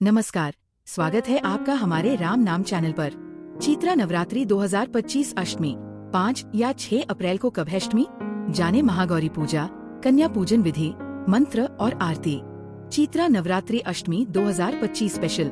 नमस्कार, स्वागत है आपका हमारे राम नाम चैनल पर। चैत्र नवरात्रि 2025 अष्टमी 5 या 6 अप्रैल को कब है अष्टमी? जाने महागौरी पूजा, कन्या पूजन विधि, मंत्र और आरती। चैत्र नवरात्रि अष्टमी 2025 स्पेशल।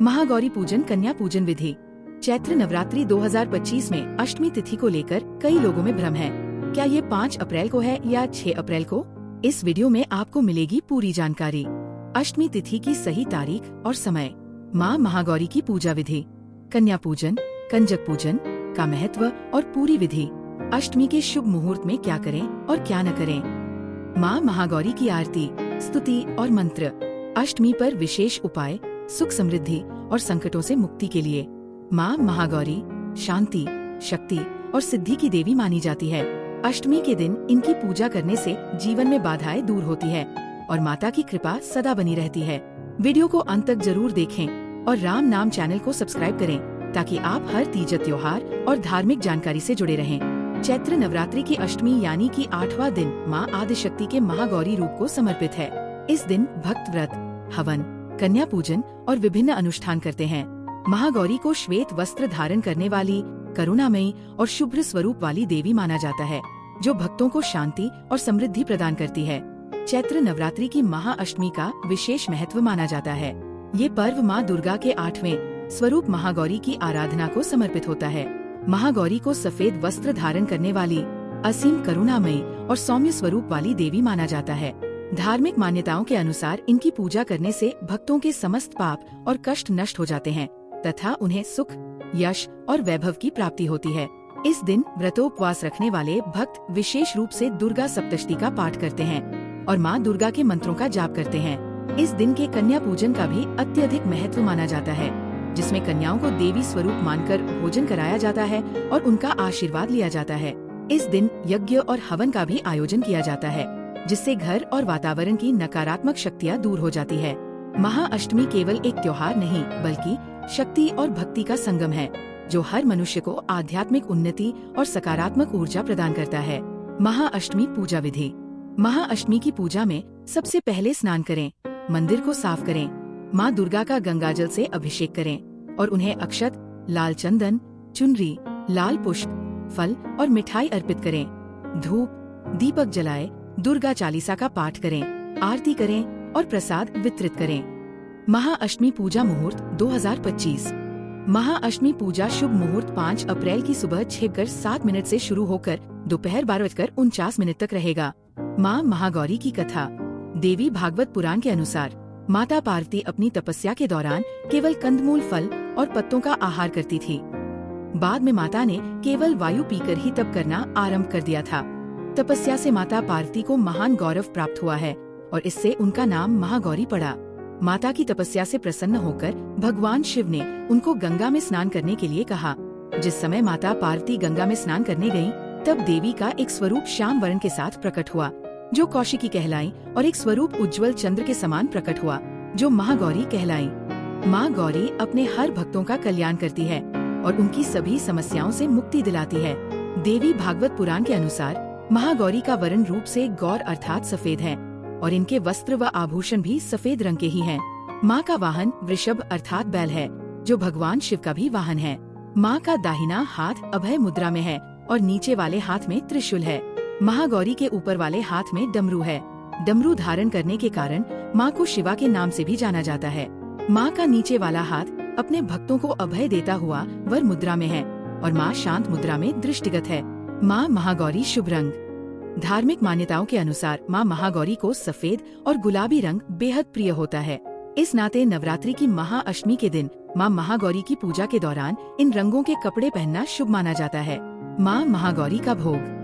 महागौरी पूजन कन्या पूजन विधि। चैत्र नवरात्रि 2025 में अष्टमी तिथि को लेकर कई लोगों में भ्रम है। क्या ये 5 अप्रैल को है या 6 अप्रैल को? इस वीडियो में आपको मिलेगी पूरी जानकारी। अष्टमी तिथि की सही तारीख और समय, माँ महागौरी की पूजा विधि, कन्या पूजन, कंजक पूजन का महत्व और पूरी विधि, अष्टमी के शुभ मुहूर्त में क्या करें और क्या न करें, माँ महागौरी की आरती, स्तुति और मंत्र, अष्टमी पर विशेष उपाय, सुख समृद्धि और संकटों से मुक्ति के लिए। माँ महागौरी शांति, शक्ति और सिद्धि की देवी मानी जाती है। अष्टमी के दिन इनकी पूजा करने से जीवन में बाधाएं दूर होती है और माता की कृपा सदा बनी रहती है। वीडियो को अंत तक जरूर देखें और राम नाम चैनल को सब्सक्राइब करें ताकि आप हर तीज त्योहार और धार्मिक जानकारी से जुड़े रहें। चैत्र नवरात्रि की अष्टमी यानी कि 8वां दिन माँ आदिशक्ति के महागौरी रूप को समर्पित है। इस दिन भक्त व्रत, हवन, कन्या पूजन और विभिन्न अनुष्ठान करते हैं। महागौरी को श्वेत वस्त्र धारण करने वाली, करुणामयी और शुभ्र स्वरूप वाली देवी माना जाता है, जो भक्तों को शांति और समृद्धि प्रदान करती है। चैत्र नवरात्रि की महाअष्टमी का विशेष महत्व माना जाता है। ये पर्व माँ दुर्गा के 8वें स्वरूप महागौरी की आराधना को समर्पित होता है। महागौरी को सफेद वस्त्र धारण करने वाली, असीम करुणामयी और सौम्य स्वरूप वाली देवी माना जाता है। धार्मिक मान्यताओं के अनुसार इनकी पूजा करने से भक्तों के समस्त पाप और कष्ट नष्ट हो जाते हैं तथा उन्हें सुख, यश और वैभव की प्राप्ति होती है। इस दिन व्रतोपवास रखने वाले भक्त विशेष रूप से दुर्गा सप्तशती का पाठ करते हैं और माँ दुर्गा के मंत्रों का जाप करते हैं। इस दिन के कन्या पूजन का भी अत्यधिक महत्व माना जाता है, जिसमें कन्याओं को देवी स्वरूप मानकर भोजन कराया जाता है और उनका आशीर्वाद लिया जाता है। इस दिन यज्ञ और हवन का भी आयोजन किया जाता है, जिससे घर और वातावरण की नकारात्मक शक्तियाँ दूर हो जाती है। महाअष्टमी केवल एक त्योहार नहीं बल्कि शक्ति और भक्ति का संगम है, जो हर मनुष्य को आध्यात्मिक उन्नति और सकारात्मक ऊर्जा प्रदान करता है। महाअष्टमी पूजा विधि। महाअष्टमी की पूजा में सबसे पहले स्नान करें, मंदिर को साफ करें, माँ दुर्गा का गंगाजल से अभिषेक करें और उन्हें अक्षत, लाल चंदन, चुनरी, लाल पुष्प, फल और मिठाई अर्पित करें। धूप, दीपक जलाए, दुर्गा चालीसा का पाठ करें, आरती करें और प्रसाद वितरित करें। महाअष्टमी पूजा मुहूर्त 2025। महाअष्टमी पूजा शुभ मुहूर्त 5 अप्रैल की सुबह 6:07 से शुरू होकर दोपहर 12:49 तक रहेगा। माँ महागौरी की कथा। देवी भागवत पुराण के अनुसार माता पार्वती अपनी तपस्या के दौरान केवल कंदमूल, फल और पत्तों का आहार करती थी। बाद में माता ने केवल वायु पीकर ही तप करना आरंभ कर दिया था। तपस्या से माता पार्वती को महान गौरव प्राप्त हुआ है और इससे उनका नाम महागौरी पड़ा। माता की तपस्या से प्रसन्न होकर भगवान शिव ने उनको गंगा में स्नान करने के लिए कहा। जिस समय माता पार्वती गंगा में स्नान करने गयीं, तब देवी का एक स्वरूप श्याम वर्ण के साथ प्रकट हुआ, जो कौशिकी कहलाई, और एक स्वरूप उज्ज्वल चंद्र के समान प्रकट हुआ, जो महागौरी कहलाई। माँ गौरी अपने हर भक्तों का कल्याण करती है और उनकी सभी समस्याओं से मुक्ति दिलाती है। देवी भागवत पुराण के अनुसार महागौरी का वर्ण रूप से गौर अर्थात सफेद है और इनके वस्त्र व आभूषण भी सफेद रंग के ही हैं। माँ का वाहन वृषभ अर्थात बैल है, जो भगवान शिव का भी वाहन है। माँ का दाहिना हाथ अभय मुद्रा में है और नीचे वाले हाथ में त्रिशूल है। महागौरी के ऊपर वाले हाथ में डमरू है। डमरू धारण करने के कारण माँ को शिवा के नाम से भी जाना जाता है। माँ का नीचे वाला हाथ अपने भक्तों को अभय देता हुआ वर मुद्रा में है और माँ शांत मुद्रा में दृष्टिगत है। माँ महागौरी शुभ रंग। धार्मिक मान्यताओं के अनुसार माँ महागौरी को सफेद और गुलाबी रंग बेहद प्रिय होता है। इस नाते नवरात्रि की महाअष्टमी के दिन माँ महागौरी की पूजा के दौरान इन रंगों के कपड़े पहनना शुभ माना जाता है। माँ महागौरी का भोग।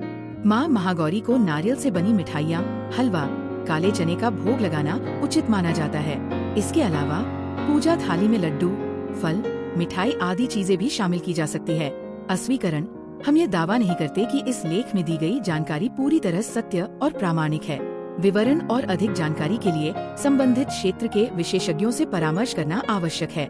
माँ महागौरी को नारियल से बनी मिठाइयाँ, हलवा, काले चने का भोग लगाना उचित माना जाता है। इसके अलावा पूजा थाली में लड्डू, फल, मिठाई आदि चीजें भी शामिल की जा सकती है। अस्वीकरण। हम ये दावा नहीं करते कि इस लेख में दी गई जानकारी पूरी तरह सत्य और प्रामाणिक है। विवरण और अधिक जानकारी के लिए संबंधित क्षेत्र के विशेषज्ञों से परामर्श करना आवश्यक है।